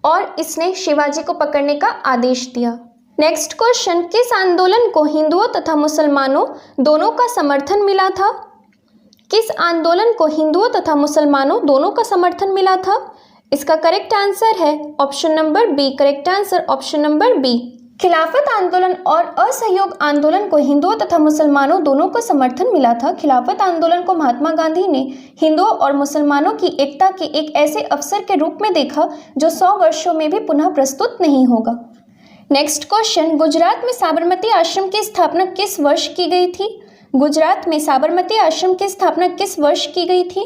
Speaker 1: और इसने शिवाजी को पकड़ने का आदेश दिया। नेक्स्ट क्वेश्चन, किस आंदोलन को हिंदुओं तथा मुसलमानों दोनों का समर्थन मिला था? किस आंदोलन को हिंदुओं तथा मुसलमानों दोनों का समर्थन मिला था? इसका करेक्ट आंसर है option number B. Correct answer option number B. Khilafat आंदोलन और असहयोग आंदोलन को हिंदुओं तथा मुसलमानों दोनों को समर्थन मिला था। खिलाफत आंदोलन को महात्मा गांधी ने हिंदुओं और मुसलमानों की एकता के एक ऐसे अवसर के रूप में देखा जो 100 वर्षों में भी पुनः प्रस्तुत नहीं होगा। नेक्स्ट क्वेश्चन, गुजरात में साबरमती आश्रम की स्थापना किस वर्ष की गई थी? गुजरात में साबरमती आश्रम की स्थापना किस वर्ष की गई थी?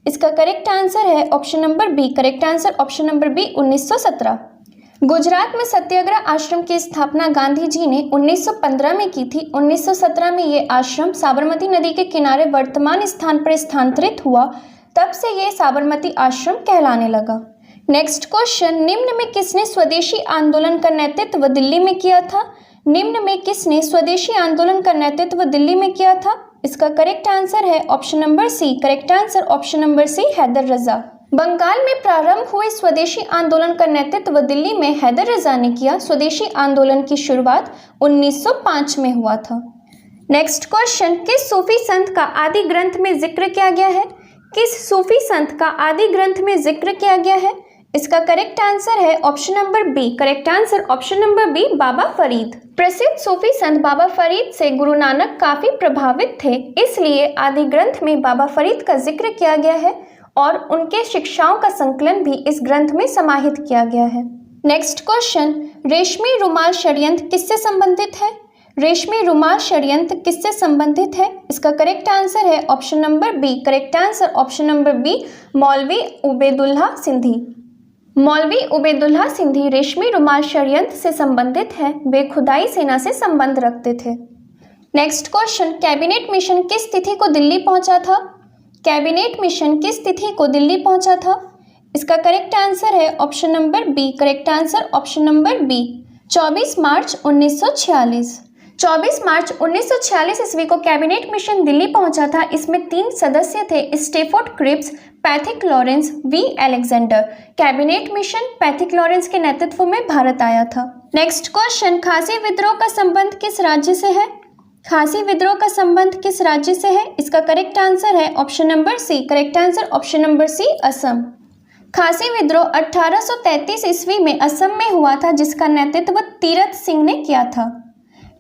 Speaker 1: इसका करेक्ट आंसर है option number B. Correct answer option number B 1917। Gujarat में सत्याग्रह आश्रम की स्थापना गांधी जी ने 1915 में की थी। 1917 में ये आश्रम साबरमती नदी के किनारे वर्तमान स्थान पर स्थानांतरित हुआ। तब से ये साबरमती आश्रम कहलाने लगा। नेक्स्ट क्वेश्चन, निम्न में किसने स्वदेशी आंदोलन का नेतृत्व दिल्ली में किया था? निम्न में किसने स्वदेशी आंदोलन का नेतृत्व दिल्ली में किया था? इसका करेक्ट आंसर है option number C. Correct answer option number C Haidar Raza. Bengal में प्रारंभ हुए स्वदेशी आंदोलन का नेतृत्व दिल्ली में हैदर रजा ने किया। स्वदेशी आंदोलन की शुरुआत 1905 में हुआ था। नेक्स्ट क्वेश्चन, किस सूफी संत का आदि ग्रंथ में जिक्र किया गया है? किस सूफी संत का आदि ग्रंथ में जिक्र किया गया है? इसका करेक्ट आंसर है option number B. Correct answer option number B Baba Farid. प्रसिद्ध सूफी संत बाबा फरीद से गुरु नानक काफी प्रभावित थे, इसलिए आदि ग्रंथ में बाबा फरीद का जिक्र किया गया है और उनके शिक्षाओं का संकलन भी इस ग्रंथ में समाहित किया गया है। नेक्स्ट क्वेश्चन, रेशमी रुमाल षड्यंत्र किससे संबंधित है? रेशमी रुमाल षड्यंत्र किससे संबंधित है? इसका करेक्ट आंसर है option number B. Correct answer option number B Maulvi Ubaidullah Sindhi. मौलवी उबैदुल्लाह सिंधी रेशमी रुमाल षड्यंत्र से संबंधित है। वे खुदाई सेना से संबंध रखते थे। नेक्स्ट क्वेश्चन, कैबिनेट मिशन किस तिथि को दिल्ली पहुंचा था? कैबिनेट मिशन किस तिथि को दिल्ली पहुंचा था? इसका करेक्ट आंसर है option number B. Correct answer option number B. 24 मार्च 1946। 24 मार्च 1946 ईस्वी को कैबिनेट मिशन दिल्ली पहुंचा था। इसमें 3 सदस्य थे, Stafford Cripps, Pethick Lawrence, V Alexander. Cabinet mission Pethick Lawrence के नेतृत्व में भारत आया था। नेक्स्ट क्वेश्चन, खासी विद्रोह का संबंध किस राज्य से है? खासी विद्रोह का संबंध किस राज्य से है? इसका करेक्ट आंसर है option number C. Correct answer option number C, Assam. Khasi विद्रोह 1833 ईस्वी में असम में हुआ था, जिसका नेतृत्व तीरथ सिंह ने किया था।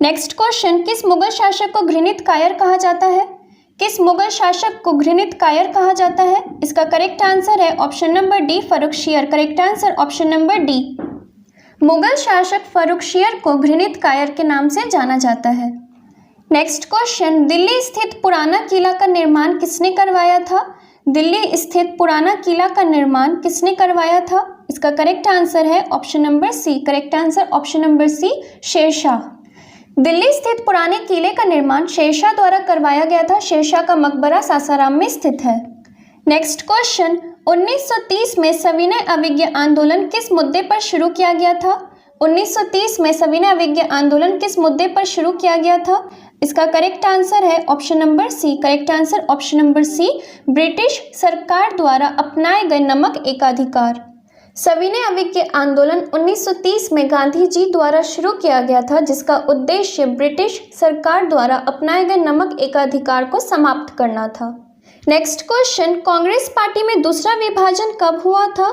Speaker 1: नेक्स्ट क्वेश्चन, किस मुगल शासक को घृणित कायर कहा जाता है? किस मुगल शासक को घृणित कायर कहा जाता है? इसका करेक्ट आंसर है option number D, Farrukhsiyar. Correct answer option number D. Mughal शासक फर्रुखशियर को घृणित कायर के नाम से जाना जाता है। नेक्स्ट क्वेश्चन, दिल्ली स्थित पुराना किला का निर्माण किसने करवाया था? दिल्ली स्थित पुराना किला का निर्माण किसने करवाया था? इसका करेक्ट आंसर है option number C. Correct answer option number C, Sher Shah. Delhi स्थित पुराने किले का निर्माण शेरशाह द्वारा करवाया गया था। शेरशाह का मकबरा सासाराम में स्थित है। नेक्स्ट क्वेश्चन, 1930 में सविनय अवज्ञा आंदोलन किस मुद्दे पर शुरू किया गया था? 1930 में सविनय अवज्ञा आंदोलन किस मुद्दे पर शुरू किया गया था? इसका करेक्ट आंसर है option number C. Correct answer option number C, British सरकार द्वारा अपनाए गए नमक एकाधिकार। सविनय अवज्ञा आंदोलन 1930 में गांधी जी द्वारा शुरू किया गया था, जिसका उद्देश्य ब्रिटिश सरकार द्वारा अपनाए गए नमक एकाधिकार को समाप्त करना था। नेक्स्ट क्वेश्चन, कांग्रेस पार्टी में दूसरा विभाजन कब हुआ था?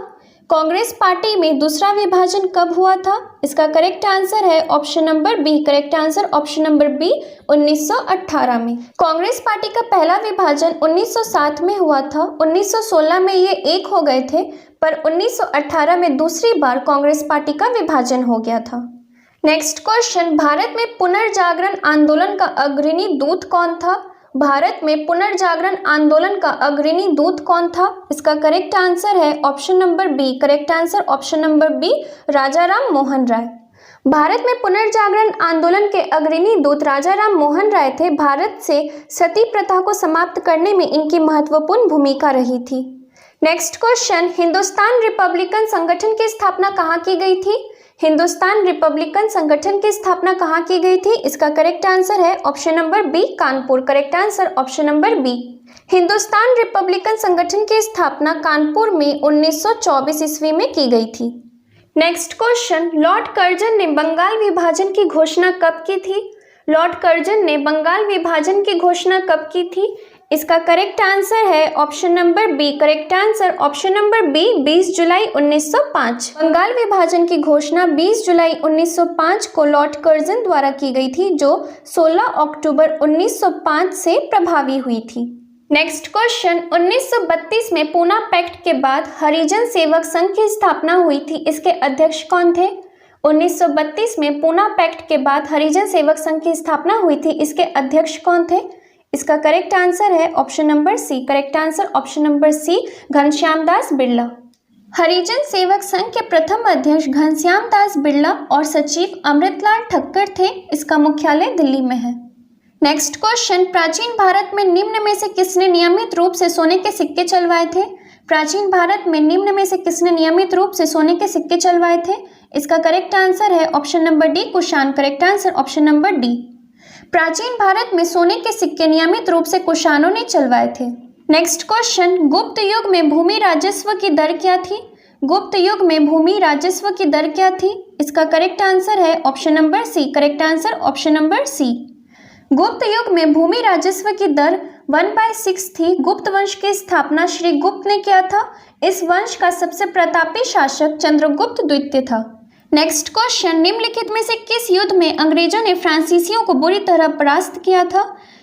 Speaker 1: कांग्रेस पार्टी में दूसरा विभाजन कब हुआ था? इसका करेक्ट आंसर है option number B. Correct answer option number B, 1918 में। कांग्रेस पार्टी का पहला विभाजन 1907 में हुआ था। 1916 में ये एक हो गए थे, पर 1918 में दूसरी बार कांग्रेस पार्टी का विभाजन हो गया था। नेक्स्ट क्वेश्चन, भारत में पुनर्जागरण आंदोलन का अग्रणी दूत कौन था? भारत में पुनर्जागरण आंदोलन का अग्रणी दूत कौन था? इसका करेक्ट आंसर है option number B. Correct answer option number B, Raja Ram Mohan Roy. Bharat में पुनर्जागरण आंदोलन के अग्रणी दूत राजा राम मोहन राय थे। भारत से सती प्रथा को समाप्त करने में इनकी महत्वपूर्ण भूमिका रही थी। नेक्स्ट क्वेश्चन, हिंदुस्तान रिपब्लिकन संगठन की स्थापना कहाँ की गई थी? हिंदुस्तान रिपब्लिकन संगठन की स्थापना कहाँ की गई थी? इसका करेक्ट आंसर है option number B, Kanpur. Correct answer option number B. Hindustan Republican संगठन की स्थापना कानपुर में 1924 ईस्वी में की गई थी। नेक्स्ट क्वेश्चन, लॉर्ड कर्जन ने बंगाल विभाजन की घोषणा कब की थी? लॉर्ड कर्जन ने बंगाल विभाजन की घोषणा कब की थी? इसका करेक्ट आंसर है option number B. Correct answer option number B, 20 जुलाई 1905। बंगाल विभाजन की घोषणा 20 जुलाई 1905 को लॉर्ड कर्जन द्वारा की गई थी, जो 16 अक्टूबर 1905 से प्रभावी हुई थी। नेक्स्ट क्वेश्चन, 1932 में पूना पैक्ट के बाद हरिजन सेवक संघ की स्थापना हुई थी। इसके अध्यक्ष कौन थे? 1932 में पूना पैक्ट के बाद हरिजन सेवक संघ की स्थापना हुई थी। इसके अध्यक्ष कौन थे? इसका करेक्ट आंसर है option number C. Correct answer option number C, Ghanshyam Das Birla. Harijan Sevak Sangh के प्रथम अध्यक्ष घनश्याम दास बिरला और सचिव अमृतलाल ठक्कर थे। इसका मुख्यालय दिल्ली में है। नेक्स्ट क्वेश्चन, प्राचीन भारत में निम्न में से किसने नियमित रूप से सोने के सिक्के चलवाए थे? प्राचीन भारत में निम्न में से किसने नियमित रूप से सोने के सिक्के चलवाए थे? इसका करेक्ट आंसर है option number D, Kushan. Correct answer option number D. प्राचीन भारत में सोने के सिक्के नियमित रूप से कुषाणों ने चलवाए थे। नेक्स्ट क्वेश्चन, गुप्त युग में भूमि राजस्व की दर क्या थी? गुप्त युग में भूमि राजस्व की दर क्या थी? इसका करेक्ट आंसर है option number C. Correct answer option number C. Gupta युग में भूमि राजस्व की दर 1/6 थी। गुप्त वंश की स्थापना श्री गुप्त ने किया था। इस वंश का सबसे प्रतापी शासक चंद्रगुप्त द्वितीय था। नेक्स्ट क्वेश्चन, निम्नलिखित में से किस युद्ध में अंग्रेजों ने फ्रांसीसियों को बुरी तरह परास्त किया था?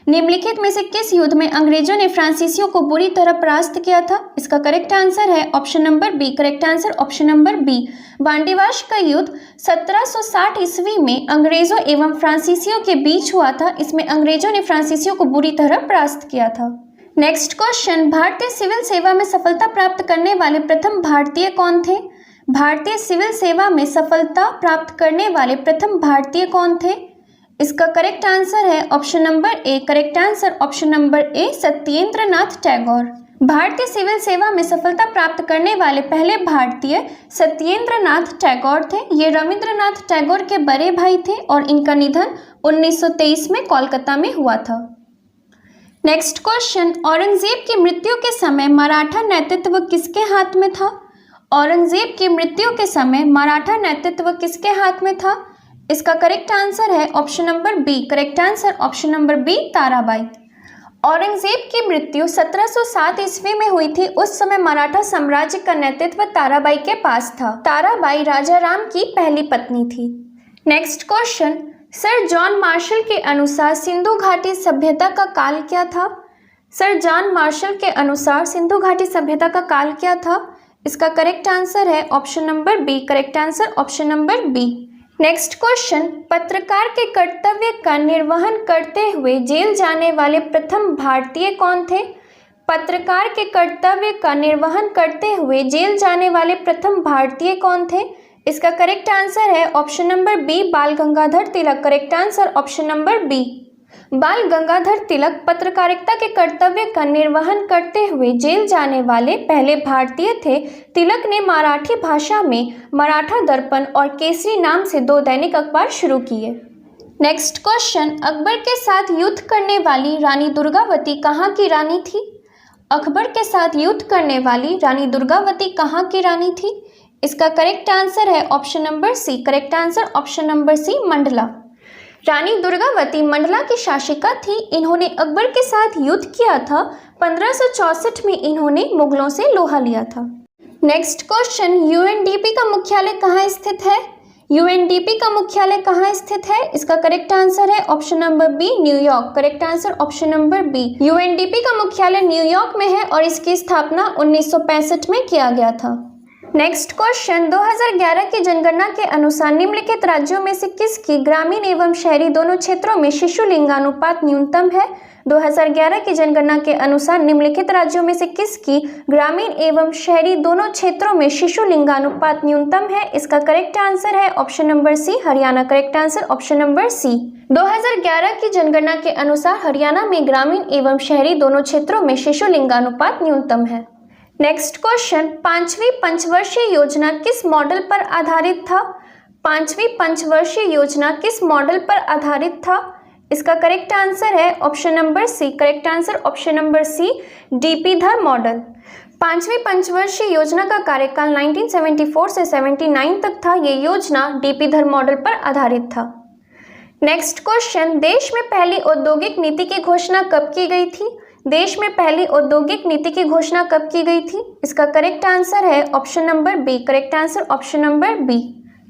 Speaker 1: निम्नलिखित में से किस युद्ध में अंग्रेजों ने फ्रांसीसियों को बुरी तरह परास्त किया था? इसका करेक्ट आंसर है option number B. Correct answer option number B, Wandiwash का युद्ध 1760 ईस्वी में अंग्रेजों एवं फ्रांसीसियों के बीच हुआ था। इसमें अंग्रेजों ने फ्रांसीसियों को बुरी तरह परास्त किया था। नेक्स्ट क्वेश्चन, भारतीय सिविल सेवा में सफलता प्राप्त करने वाले प्रथम भारतीय कौन थे? भारतीय सिविल सेवा में सफलता प्राप्त करने वाले प्रथम भारतीय कौन थे? इसका करेक्ट आंसर है option number A. Correct answer option number A, Satyendra Nath Tagore. भारतीय सिविल सेवा में सफलता प्राप्त करने वाले पहले भारतीय सत्येंद्र नाथ टैगोर थे। ये रविंद्रनाथ टैगोर के बड़े भाई थे और इनका निधन 1923 में कोलकाता में हुआ था। नेक्स्ट क्वेश्चन, औरंगजेब की मृत्यु के समय मराठा नेतृत्व किसके हाथ में था? औरंगजेब की मृत्यु के समय मराठा नेतृत्व किसके हाथ में था? इसका करेक्ट आंसर है option number B. Correct answer option number B, Tarabai. Aurangzeb की मृत्यु 1707 ईस्वी में हुई थी। उस समय मराठा साम्राज्य का नेतृत्व ताराबाई के पास था। ताराबाई राजा राम की पहली पत्नी थी। Next question, sir John Marshall के अनुसार सिंधु घाटी सभ्यता का काल क्या था? सर जॉन मार्शल के अनुसार सिंधु घाटी सभ्यता का काल क्या था? इसका करेक्ट आंसर है option number B. Correct answer option number B. Next question, पत्रकार के कर्तव्य का निर्वहन करते हुए जेल जाने वाले प्रथम भारतीय कौन थे? पत्रकार के कर्तव्य का निर्वहन करते हुए जेल जाने वाले प्रथम भारतीय कौन थे? इसका करेक्ट आंसर है option number B, Bal Gangadhar Tilak. Correct answer option number B. Bal Gangadhar तिलक पत्रकारिता के कर्तव्य का निर्वहन करते हुए जेल जाने वाले पहले भारतीय थे। तिलक ने मराठी भाषा में मराठा दर्पण और केसरी नाम से 2 दैनिक अखबार शुरू किए। नेक्स्ट क्वेश्चन, अकबर के साथ युद्ध करने वाली रानी दुर्गावती कहाँ की रानी थी? अकबर के साथ युद्ध करने वाली रानी दुर्गावती कहाँ की रानी थी? इसका करेक्ट आंसर है option number C. Correct answer option number C, Mandla. रानी दुर्गावती मंडला की शासिका थी। इन्होंने अकबर के साथ युद्ध किया था। 1564 में इन्होंने मुगलों से लोहा लिया था। नेक्स्ट क्वेश्चन, यूएनडीपी का मुख्यालय कहाँ स्थित है? यूएनडीपी का मुख्यालय कहाँ स्थित है? इसका करेक्ट आंसर है option number B, New York. Correct answer option number B. UNDP का मुख्यालय न्यूयॉर्क में है और इसकी स्थापना 1965 में किया गया था। नेक्स्ट क्वेश्चन, 2011 की जनगणना के अनुसार निम्नलिखित राज्यों में से किसकी ग्रामीण एवं शहरी दोनों क्षेत्रों में शिशु लिंगानुपात न्यूनतम है? 2011 की जनगणना के अनुसार निम्नलिखित राज्यों में से किसकी ग्रामीण एवं शहरी दोनों क्षेत्रों में शिशु लिंगानुपात न्यूनतम है? इसका करेक्ट आंसर है option number C, Haryana. Correct answer option number C. 2011 की जनगणना के अनुसार हरियाणा में ग्रामीण एवं शहरी दोनों क्षेत्रों में शिशु लिंगानुपात न्यूनतम है। नेक्स्ट क्वेश्चन, 5वीं पंचवर्षीय योजना किस मॉडल पर आधारित था? 5वीं पंचवर्षीय योजना किस मॉडल पर आधारित था? इसका करेक्ट आंसर है option number C. Correct answer option number C, D P Dhar model. 5वीं पंचवर्षीय योजना का कार्यकाल 1974 से 79 तक था। ये योजना डीपी धर मॉडल पर आधारित था। नेक्स्ट क्वेश्चन, देश में पहली औद्योगिक नीति की घोषणा कब की गई थी? देश में पहली औद्योगिक नीति की घोषणा कब की गई थी? इसका करेक्ट आंसर है option number B. Correct answer option number B.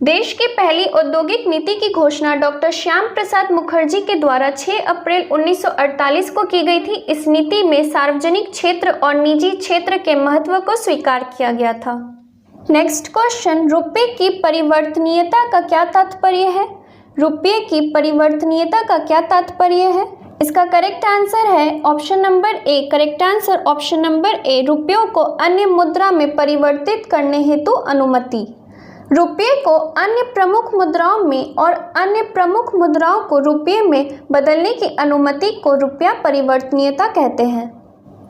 Speaker 1: देश की पहली औद्योगिक नीति की घोषणा डॉक्टर श्याम प्रसाद मुखर्जी के द्वारा 6 अप्रैल 1948 को की गई थी। इस नीति में सार्वजनिक क्षेत्र और निजी क्षेत्र के महत्व को स्वीकार किया गया था। नेक्स्ट क्वेश्चन, रुपये की परिवर्तनीयता का क्या तात्पर्य है? रुपये की परिवर्तनीयता का क्या तात्पर्य है? इसका करेक्ट आंसर है option number A. Correct answer option number ए, रुपयों को अन्य मुद्रा में परिवर्तित करने हेतु अनुमति। रुपये को अन्य प्रमुख मुद्राओं में और अन्य प्रमुख मुद्राओं को रुपये में बदलने की अनुमति को रुपया परिवर्तनीयता कहते हैं।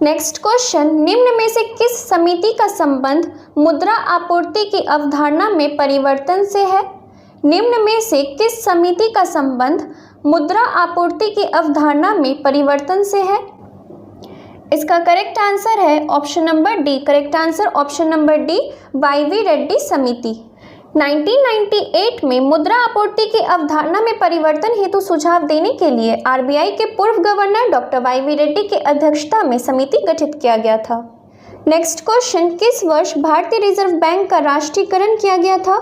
Speaker 1: नेक्स्ट क्वेश्चन, निम्न में से किस समिति का संबंध मुद्रा आपूर्ति की अवधारणा में परिवर्तन से है? निम्न में से किस समिति का संबंध मुद्रा आपूर्ति की अवधारणा में परिवर्तन से है? इसका करेक्ट आंसर है option number D. Correct answer option number D, वाई.वी. Reddy समिति। 1998 में मुद्रा आपूर्ति की अवधारणा में परिवर्तन हेतु सुझाव देने के लिए आरबीआई के पूर्व गवर्नर डॉक्टर वाई.वी. रेड्डी की अध्यक्षता में समिति गठित किया गया था। नेक्स्ट क्वेश्चन, किस वर्ष भारतीय रिजर्व बैंक का राष्ट्रीयकरण किया गया था?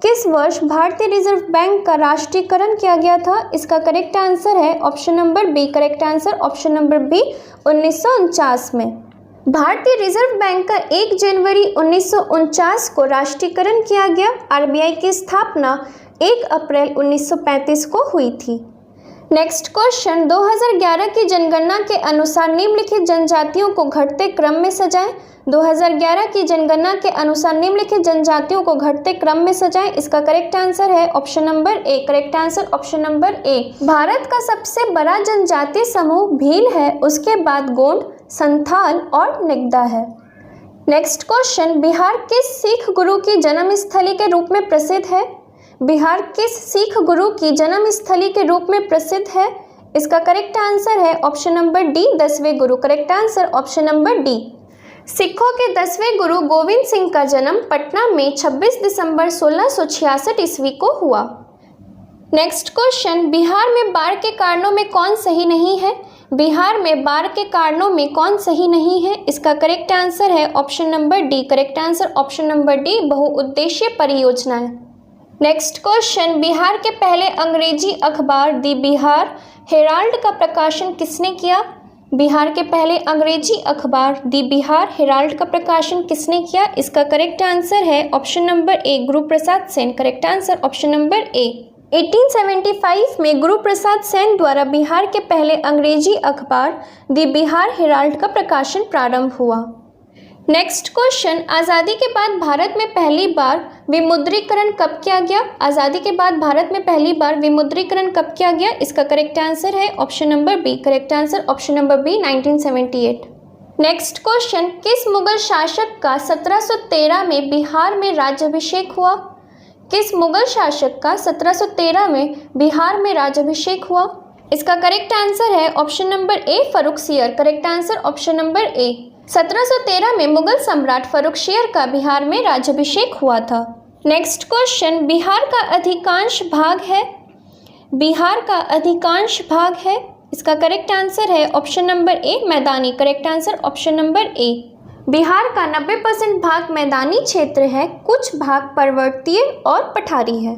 Speaker 1: किस वर्ष भारतीय रिजर्व बैंक का राष्ट्रीयकरण किया गया था? इसका करेक्ट आंसर है option number B. Correct answer option number B, 1949 में। भारतीय रिजर्व बैंक का 1 जनवरी 1949 को राष्ट्रीयकरण किया गया। आरबीआई की स्थापना 1 अप्रैल 1935 को हुई थी। नेक्स्ट क्वेश्चन, 2011 की जनगणना के अनुसार निम्नलिखित जनजातियों को घटते क्रम में सजाएं। 2011 की जनगणना के अनुसार निम्नलिखित जनजातियों को घटते क्रम में सजाएं। इसका करेक्ट आंसर है option number A. Correct answer option number ए। भारत का सबसे बड़ा जनजातीय समूह भील है, उसके बाद गोंड,
Speaker 2: संथाल और निगदा है। नेक्स्ट क्वेश्चन, बिहार किस सिख गुरु की जन्मस्थली के रूप में प्रसिद्ध है? बिहार किस सिख गुरु की जन्मस्थली के रूप में प्रसिद्ध है? इसका करेक्ट आंसर है ऑप्शन नंबर डी, 10वें गुरु। Correct answer option number D. सिखों के 10वें गुरु गोविंद सिंह का जन्म पटना में 26 दिसंबर 1666 ईस्वी को हुआ। नेक्स्ट क्वेश्चन, बिहार में बाढ़ के कारणों में कौन सही नहीं है? बिहार में बाढ़ के कारणों में कौन सही नहीं है? इसका करेक्ट आंसर है option number D. Correct answer option number D, बहुउद्देशीय परियोजनाएं। नेक्स्ट क्वेश्चन, बिहार के पहले अंग्रेजी अखबार दी बिहार हेराल्ड का प्रकाशन किसने किया? बिहार के पहले अंग्रेजी अखबार दी बिहार हेराल्ड का प्रकाशन किसने किया? इसका करेक्ट आंसर है option number A, Guru Prasad Sen. Correct answer option number A. 1875 में गुरु प्रसाद सेन द्वारा बिहार के पहले अंग्रेजी अखबार दी बिहार हेराल्ड का प्रकाशन प्रारंभ हुआ। नेक्स्ट क्वेश्चन, आज़ादी के बाद भारत में पहली बार विमुद्रीकरण कब किया गया? आज़ादी के बाद भारत में पहली बार विमुद्रीकरण कब किया गया? इसका करेक्ट आंसर है option number B. Correct answer option number B, 1978। Next question, किस मुगल शासक का 1713 में बिहार में राज्याभिषेक हुआ? किस मुगल शासक का 1713 में बिहार में राज्याभिषेक हुआ? इसका करेक्ट आंसर है ऑप्शन नंबर ए, Farrukhsiyar. Correct answer option number ए। 1713 में मुगल सम्राट फर्रुखसियर का बिहार में राज्याभिषेक हुआ था। नेक्स्ट क्वेश्चन, बिहार का अधिकांश भाग है? बिहार का अधिकांश भाग है? इसका करेक्ट आंसर है ऑप्शन नंबर ए, मैदानी। करेक्ट आंसर ऑप्शन नंबर ए। बिहार का 90% भाग मैदानी क्षेत्र है, कुछ भाग पर्वतीय और पठारी है।